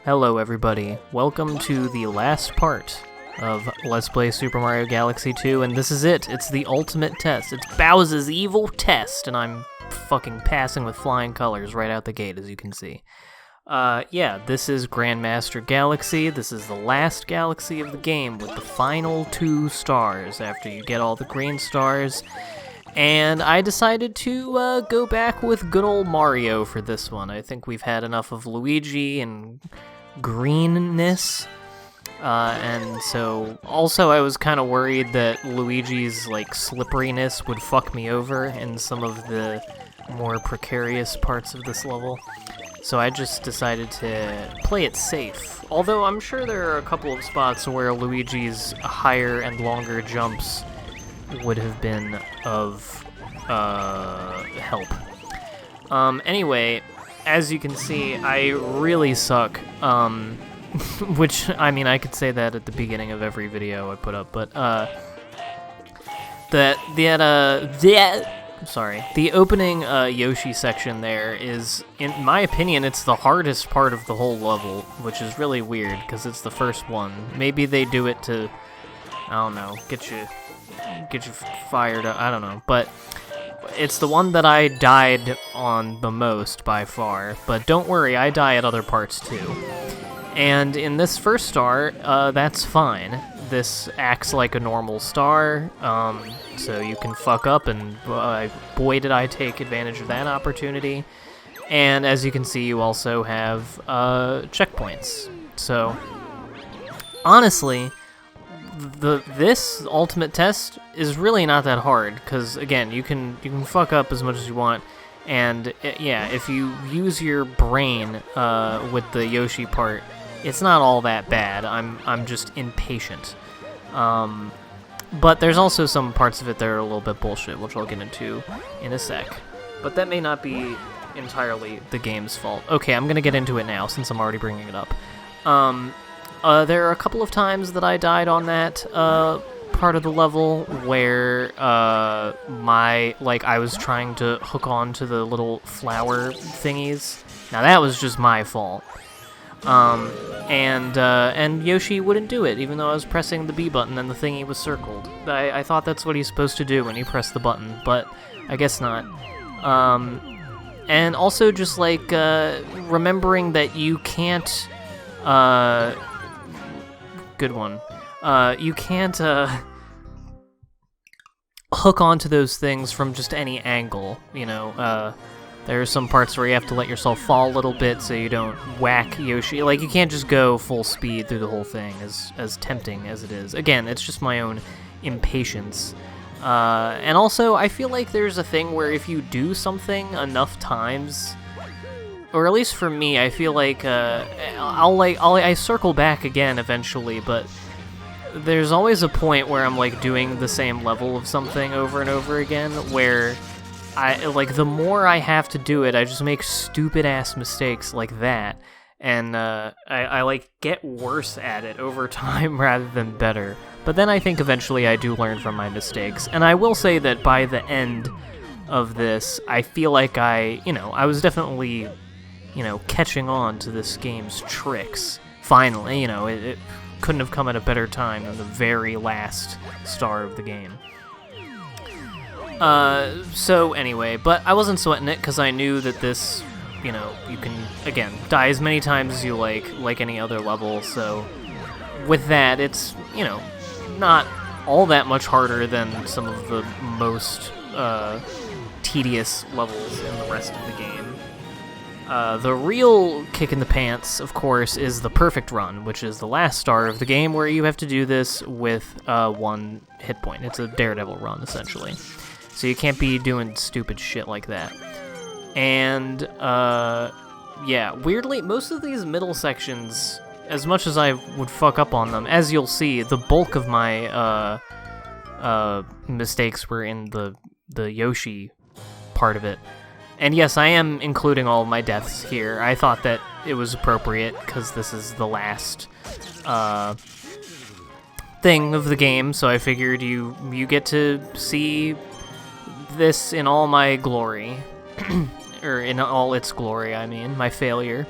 Hello everybody, welcome to the last part of Let's Play Super Mario Galaxy 2, and this is it. It's the ultimate test. It's Bowser's evil test, and I'm fucking passing with flying colors right out the gate, as you can see. Yeah, this is Grandmaster Galaxy. This is the last galaxy of the game with the final 2 stars after you get all the green stars. And I decided to go back with good old Mario for this one. I think we've had enough of Luigi and greenness. And so, also I was kind of worried that Luigi's, slipperiness would fuck me over in some of the more precarious parts of this level. So I just decided to play it safe. Although I'm sure there are a couple of spots where Luigi's higher and longer jumps would have been of help. Anyway, as you can see, I really suck. Which, I mean, I could say that at the beginning of every video I put up, but the opening Yoshi section there is, in my opinion, it's the hardest part of the whole level, which is really weird because it's the first one. Maybe they do it to, I don't know, get you fired up, I don't know, but it's the one that I died on the most by far, but don't worry, I die at other parts too. And in this first star, that's fine. This acts like a normal star, so you can fuck up, and boy did I take advantage of that opportunity. And as you can see, you also have checkpoints. So, honestly, this ultimate test is really not that hard, because again, you can fuck up as much as you want, and yeah, if you use your brain with the Yoshi part, it's not all that bad. I'm just impatient. But there's also some parts of it that are a little bit bullshit, which I'll get into in a sec. But that may not be entirely the game's fault. Okay, I'm gonna get into it now, since I'm already bringing it up. There are a couple of times that I died on that part of the level where I was trying to hook on to the little flower thingies. Now that was just my fault. And Yoshi wouldn't do it, even though I was pressing the B button and the thingy was circled. I thought that's what he's supposed to do when you press the button, but I guess not. And also just remembering that you can't, good one. You can't, hook onto those things from just any angle, you know. There are some parts where you have to let yourself fall a little bit so you don't whack Yoshi. You can't just go full speed through the whole thing, as tempting as it is. Again, it's just my own impatience. And also, I feel like there's a thing where if you do something enough times, or at least for me, I feel like I circle back again eventually, but there's always a point where I'm doing the same level of something over and over again, where the more I have to do it, I just make stupid ass mistakes like that, and I get worse at it over time rather than better. But then I think eventually I do learn from my mistakes, and I will say that by the end of this, I feel like I was definitely, catching on to this game's tricks. Finally, it couldn't have come at a better time than the very last star of the game. So anyway, but I wasn't sweating it because I knew that this, you can, again, die as many times as you like any other level, so with that, it's, not all that much harder than some of the most, tedious levels in the rest of the game. The real kick in the pants, of course, is the perfect run, which is the last star of the game, where you have to do this with, 1 hit point. It's a Daredevil run, essentially. So you can't be doing stupid shit like that. And, yeah, weirdly, most of these middle sections, as much as I would fuck up on them, as you'll see, the bulk of my, mistakes were in the Yoshi part of it. And yes, I am including all of my deaths here. I thought that it was appropriate, because this is the last, thing of the game, so I figured you get to see this in all my glory, or in all its glory, I mean, my failure.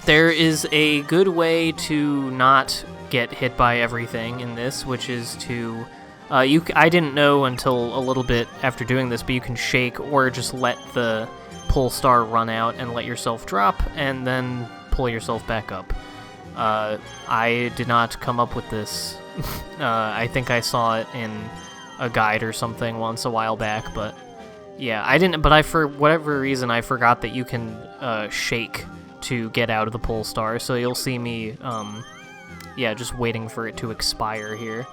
there is a good way to not get hit by everything in this, which is to... I didn't know until a little bit after doing this, but you can shake or just let the pull star run out and let yourself drop, and then pull yourself back up. I did not come up with this. I think I saw it in a guide or something once a while back, but yeah, I didn't. But for whatever reason, I forgot that you can shake to get out of the pull star, so you'll see me, yeah, just waiting for it to expire here.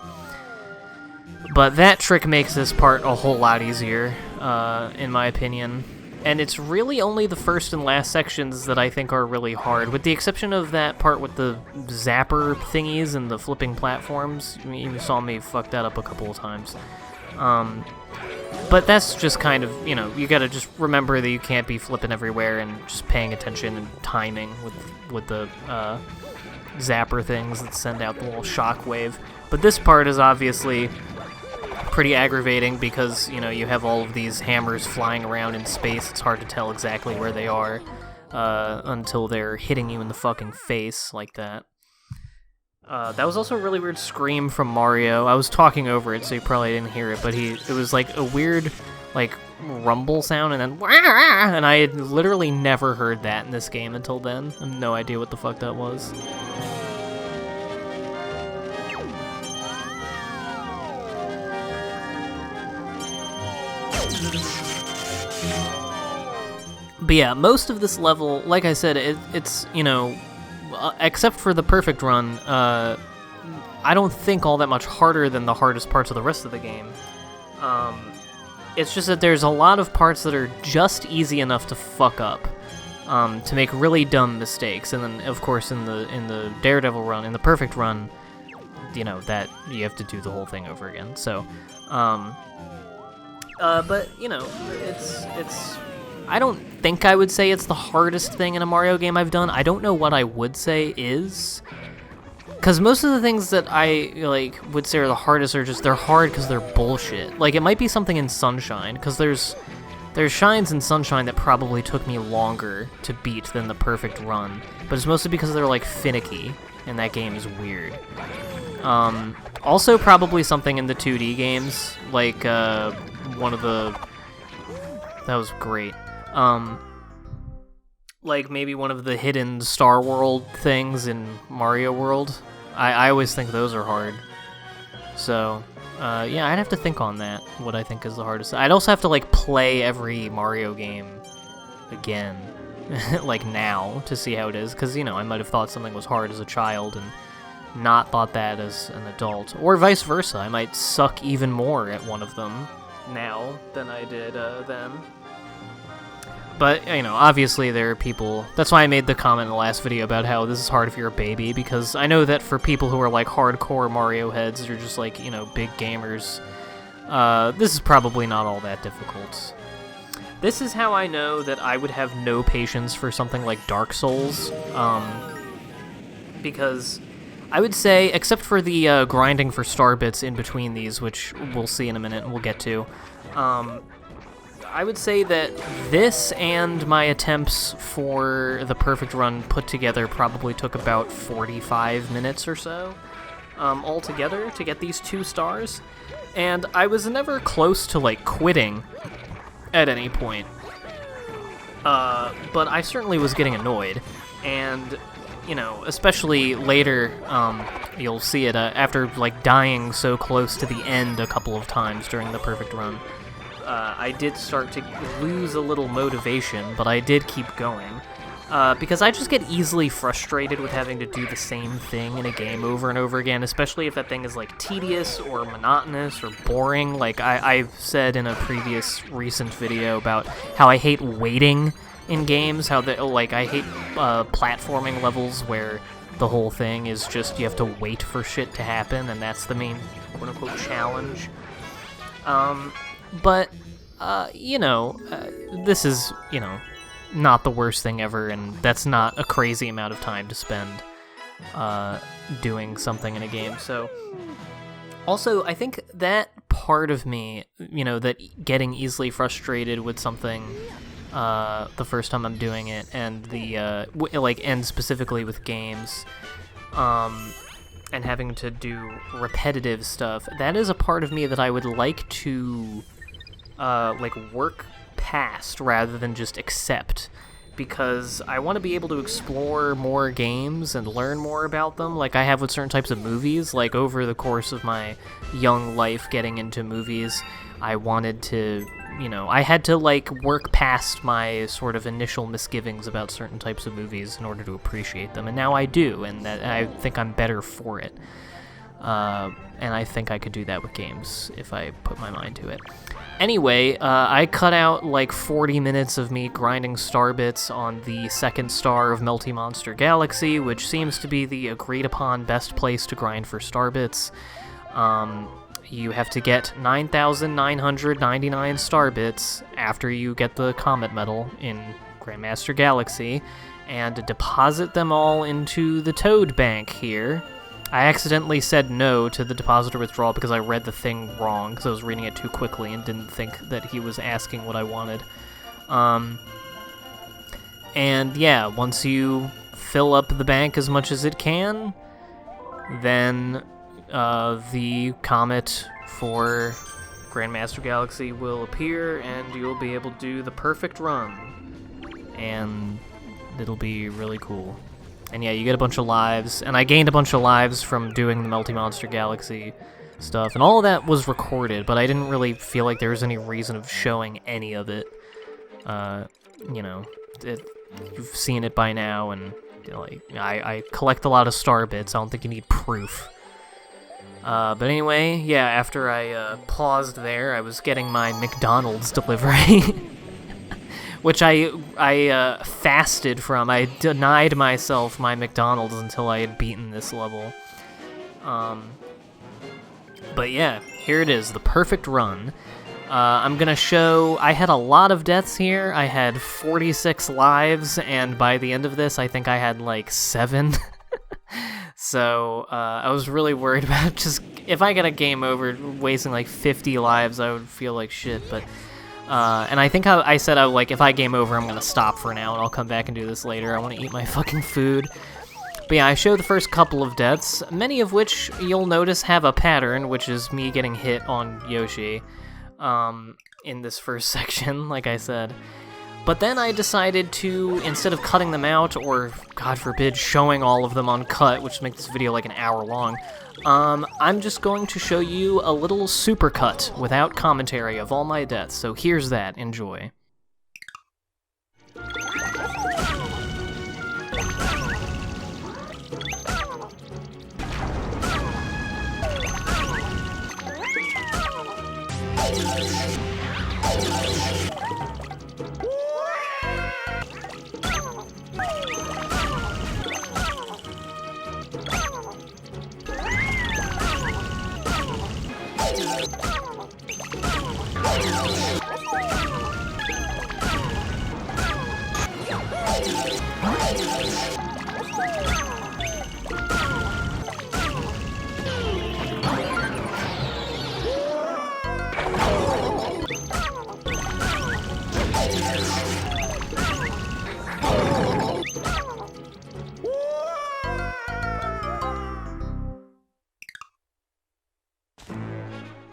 But that trick makes this part a whole lot easier, in my opinion. And it's really only the first and last sections that I think are really hard, with the exception of that part with the zapper thingies and the flipping platforms. You saw me fuck that up a couple of times. But that's just kind of, you know, you gotta just remember that you can't be flipping everywhere and just paying attention and timing with the zapper things that send out the little shockwave. But this part is obviously pretty aggravating because, you know, you have all of these hammers flying around in space. It's hard to tell exactly where they are until they're hitting you in the fucking face like that. That was also a really weird scream from Mario. I was talking over it, so you probably didn't hear it, but it was like a weird, like, rumble sound, and then wah! And I had literally never heard that in this game until then. I have no idea what the fuck that was. But yeah, most of this level, like I said, it's, you know, except for the perfect run, I don't think all that much harder than the hardest parts of the rest of the game. It's just that there's a lot of parts that are just easy enough to fuck up, to make really dumb mistakes, and then, of course, in the Daredevil run, in the perfect run, you know, that you have to do the whole thing over again, so, but, you know, it's... I don't think I would say it's the hardest thing in a Mario game I've done. I don't know what I would say is. Because most of the things that I, like, would say are the hardest are just, they're hard because they're bullshit. Like, it might be something in Sunshine, because there's shines in Sunshine that probably took me longer to beat than the perfect run. But it's mostly because they're, like, finicky, and that game is weird. Also, probably something in the 2D games, like, one of the... That was great. Like maybe one of the hidden Star World things in Mario World. I always think those are hard. So, yeah, I'd have to think on that, what I think is the hardest. I'd also have to, like, play every Mario game again, like, now, to see how it is. Because, you know, I might have thought something was hard as a child and not thought that as an adult. Or vice versa. I might suck even more at one of them now than I did then. But, you know, obviously there are people... That's why I made the comment in the last video about how this is hard if you're a baby, because I know that for people who are, like, hardcore Mario heads, or just, like, you know, big gamers, this is probably not all that difficult. This is how I know that I would have no patience for something like Dark Souls, because I would say, except for the grinding for star bits in between these, which we'll see in a minute and we'll get to, I would say that this and my attempts for the perfect run put together probably took about 45 minutes or so altogether to get these 2 stars. And I was never close to, like, quitting at any point. But I certainly was getting annoyed. And, you know, especially later, you'll see it after, like, dying so close to the end a couple of times during the perfect run. I did start to lose a little motivation, but I did keep going, because I just get easily frustrated with having to do the same thing in a game over and over again, especially if that thing is, like, tedious or monotonous or boring. Like, I've said in a previous recent video about how I hate waiting in games, how, like, I hate platforming levels where the whole thing is just you have to wait for shit to happen, and that's the main quote-unquote challenge. But, you know, this is, you know, not the worst thing ever, and that's not a crazy amount of time to spend doing something in a game. So, also, I think that part of me, you know, that getting easily frustrated with something the first time I'm doing it, and and specifically with games, and having to do repetitive stuff. That is a part of me that I would like to, work past rather than just accept, because I want to be able to explore more games and learn more about them, like I have with certain types of movies. Like, over the course of my young life getting into movies, I wanted to, I had to, work past my sort of initial misgivings about certain types of movies in order to appreciate them, and now I do, and I think I'm better for it. And I think I could do that with games if I put my mind to it. Anyway, I cut out 40 minutes of me grinding star bits on the second star of Grandmaster Galaxy, which seems to be the agreed upon best place to grind for star bits. You have to get 9,999 star bits after you get the Comet Medal in Grandmaster Galaxy, and deposit them all into the Toad Bank here. I accidentally said no to the deposit or withdrawal because I read the thing wrong, because I was reading it too quickly and didn't think that he was asking what I wanted. And yeah, once you fill up the bank as much as it can, then the comet for Grandmaster Galaxy will appear, and you'll be able to do the perfect run. And it'll be really cool. And yeah, you get a bunch of lives, and I gained a bunch of lives from doing the Grandmaster Galaxy stuff, and all of that was recorded, but I didn't really feel like there was any reason of showing any of it. You've seen it by now, and I collect a lot of star bits. I don't think you need proof. But anyway, yeah, after I paused there, I was getting my McDonald's delivery. Which I fasted from. I denied myself my McDonald's until I had beaten this level. But yeah, here it is, the perfect run. I'm gonna show, I had a lot of deaths here. I had 46 lives, and by the end of this, I think I had 7. So, I was really worried about just, if I get a game over wasting 50 lives, I would feel like shit, but... and I think I said, if I game over, I'm going to stop for now, and I'll come back and do this later. I want to eat my fucking food. But yeah, I showed the first couple of deaths, many of which you'll notice have a pattern, which is me getting hit on Yoshi, in this first section, like I said. But then I decided to, instead of cutting them out, or, God forbid, showing all of them uncut, which makes this video an hour long, I'm just going to show you a little supercut without commentary of all my deaths. So here's that. Enjoy.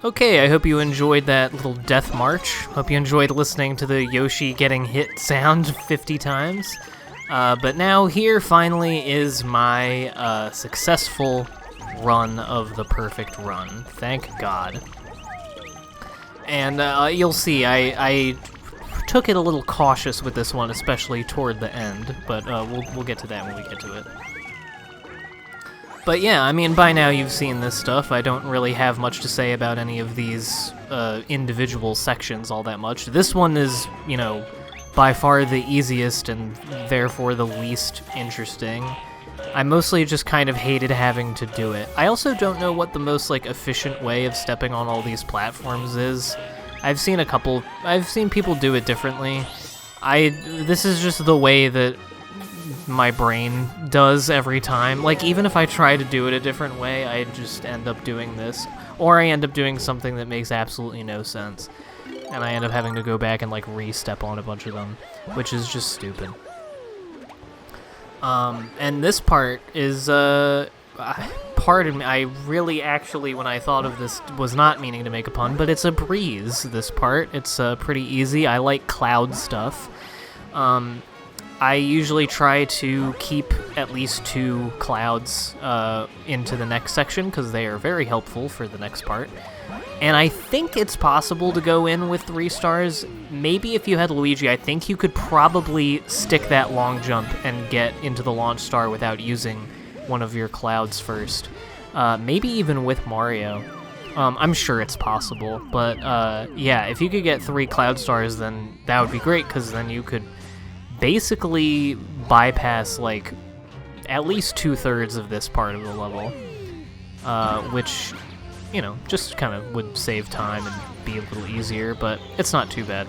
Okay, I hope you enjoyed that little death march. Hope you enjoyed listening to the Yoshi getting hit sound 50 times. But now here finally is my successful run of the perfect run. Thank God. And you'll see, I took it a little cautious with this one, especially toward the end, but we'll get to that when we get to it. But yeah, I mean, by now you've seen this stuff. I don't really have much to say about any of these individual sections all that much. This one is, by far the easiest and therefore the least interesting. I mostly just kind of hated having to do it. I also don't know what the most, efficient way of stepping on all these platforms is. I've seen people do it differently. This is just the way that my brain does every time. Even if I try to do it a different way, I just end up doing this. Or I end up doing something that makes absolutely no sense. and I end up having to go back and like re-step on a bunch of them, which is just stupid. And this part is, pardon me, I really actually, when I thought of this, was not meaning to make a pun, but it's a breeze, this part. It's pretty easy. I like cloud stuff. I usually try to keep at least 2 clouds into the next section, because they are very helpful for the next part. And I think it's possible to go in with 3 stars. Maybe if you had Luigi, I think you could probably stick that long jump and get into the launch star without using one of your clouds first. Maybe even with Mario. I'm sure it's possible, but yeah, if you could get 3 cloud stars, then that would be great, because then you could basically bypass, like, at least 2/3 of this part of the level, which, you know, just kind of would save time and be a little easier, but it's not too bad.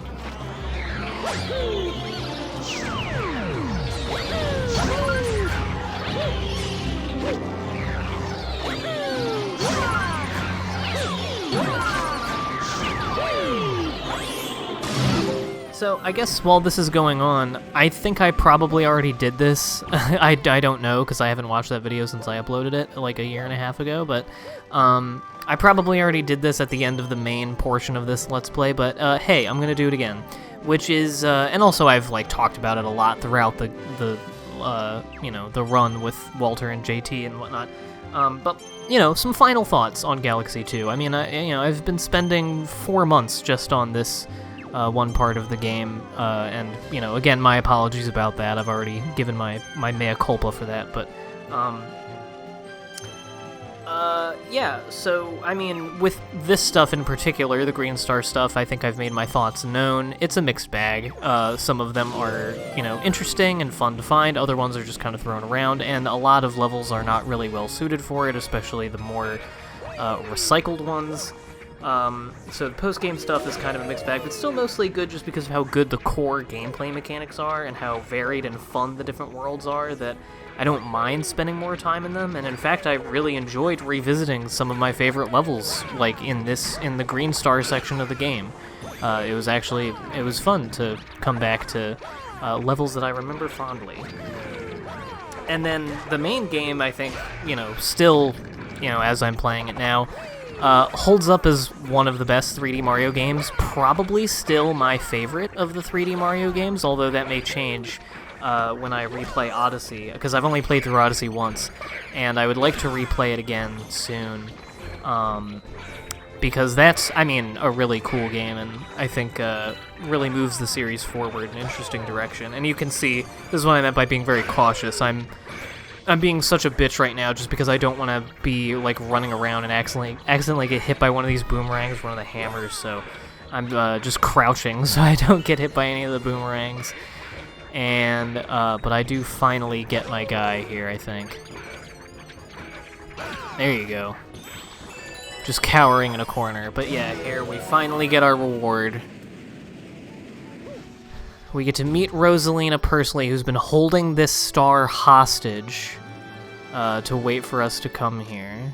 So, I guess while this is going on, I think I probably already did this. I don't know, because I haven't watched that video since I uploaded it, like, a year and a half ago, but, I probably already did this at the end of the main portion of this Let's Play, but, hey, I'm gonna do it again. Which is, and also I've, like, talked about it a lot throughout the you know, the run with Walter and JT and whatnot. But, you know, some final thoughts on Galaxy 2. I mean, you know, I've been spending 4 months just on this one part of the game, and, you know, again, my apologies about that. I've already given my mea culpa for that, but, yeah, so, I mean, with this stuff in particular, the Green Star stuff, I think I've made my thoughts known. It's a mixed bag. Some of them are, you know, interesting and fun to find, other ones are just kind of thrown around, and a lot of levels are not really well suited for it, especially the more recycled ones. So the post-game stuff is kind of a mixed bag, but still mostly good just because of how good the core gameplay mechanics are and how varied and fun the different worlds are, that I don't mind spending more time in them, and in fact I really enjoyed revisiting some of my favorite levels, like in the Green Star section of the game. It was fun to come back to levels that I remember fondly. And then the main game, I think, you know, still, you know, as I'm playing it now, holds up as one of the best 3D Mario games, probably still my favorite of the 3D Mario games, although that may change when I replay Odyssey, because I've only played through Odyssey once, and I would like to replay it again soon, because that's, I mean, a really cool game, and I think really moves the series forward in an interesting direction. And you can see, this is what I meant by being very cautious. I'm being such a bitch right now just because I don't want to be, like, running around and accidentally get hit by one of these boomerangs, one of the hammers, so I'm just crouching so I don't get hit by any of the boomerangs. And, but I do finally get my guy here, I think. There you go. Just cowering in a corner. But yeah, here we finally get our reward. We get to meet Rosalina personally, who's been holding this star hostage to wait for us to come here.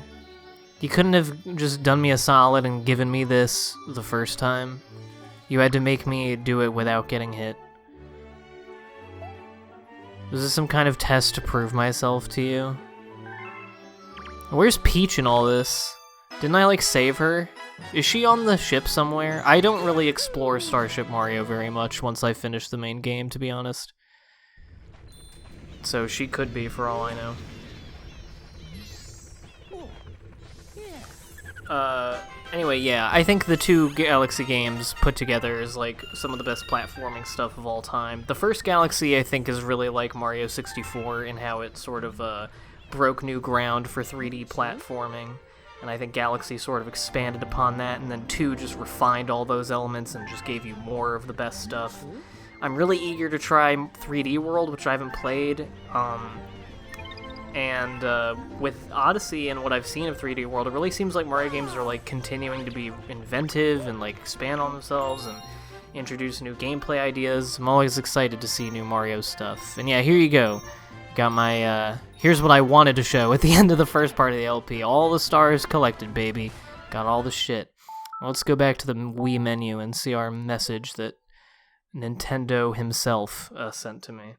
You couldn't have just done me a solid and given me this the first time. You had to make me do it without getting hit. Was this some kind of test to prove myself to you? Where's Peach in all this? Didn't I, like, save her? Is she on the ship somewhere? I don't really explore Starship Mario very much once I finish the main game, to be honest. So she could be, for all I know. Anyway, yeah, I think the 2 Galaxy games put together is, like, some of the best platforming stuff of all time. The first Galaxy, I think, is really like Mario 64 in how it sort of broke new ground for 3D platforming, and I think Galaxy sort of expanded upon that, and then 2 just refined all those elements and just gave you more of the best stuff. I'm really eager to try 3D World, which I haven't played, and with Odyssey and what I've seen of 3D World, it really seems like Mario games are, like, continuing to be inventive and, like, expand on themselves and introduce new gameplay ideas. I'm always excited to see new Mario stuff. And yeah, here you go. Got my, here's what I wanted to show at the end of the first part of the LP. All the stars collected, baby. Got all the shit. Let's go back to the Wii menu and see our message that Nintendo himself sent to me.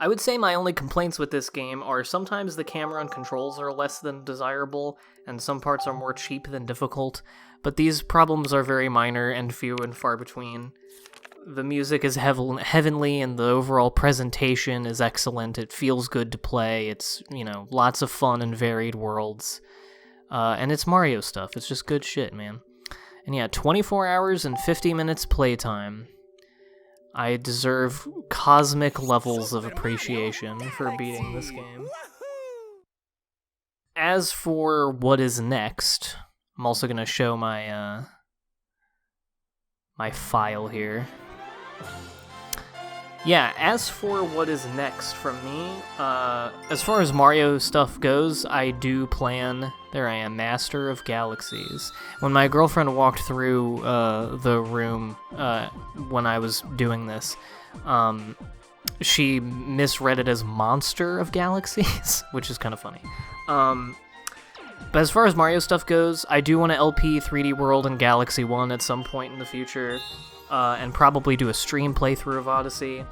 I would say my only complaints with this game are sometimes the camera and controls are less than desirable, and some parts are more cheap than difficult, but these problems are very minor and few and far between. The music is heavenly, and the overall presentation is excellent. It feels good to play. It's, lots of fun and varied worlds. And it's Mario stuff. It's just good shit, man. And yeah, 24 hours and 50 minutes playtime. I deserve cosmic levels of appreciation for beating this game. As for what is next, I'm also going to show my my file here. Yeah, as for what is next from me, as far as Mario stuff goes, I do plan, there I am, Master of Galaxies. When my girlfriend walked through the room when I was doing this, she misread it as Monster of Galaxies, which is kind of funny. But as far as Mario stuff goes, I do want to LP 3D World and Galaxy 1 at some point in the future, and probably do a stream playthrough of Odyssey.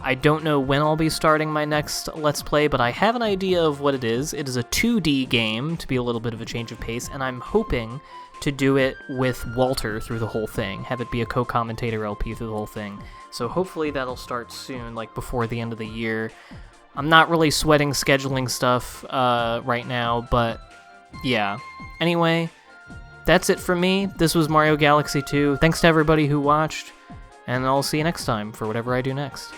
I don't know when I'll be starting my next Let's Play, but I have an idea of what it is. It is a 2D game, to be a little bit of a change of pace, and I'm hoping to do it with Walter through the whole thing, have it be a co-commentator LP through the whole thing. So hopefully that'll start soon, like before the end of the year. I'm not really sweating scheduling stuff right now, but yeah. Anyway, that's it from me. This was Mario Galaxy 2. Thanks to everybody who watched, and I'll see you next time for whatever I do next.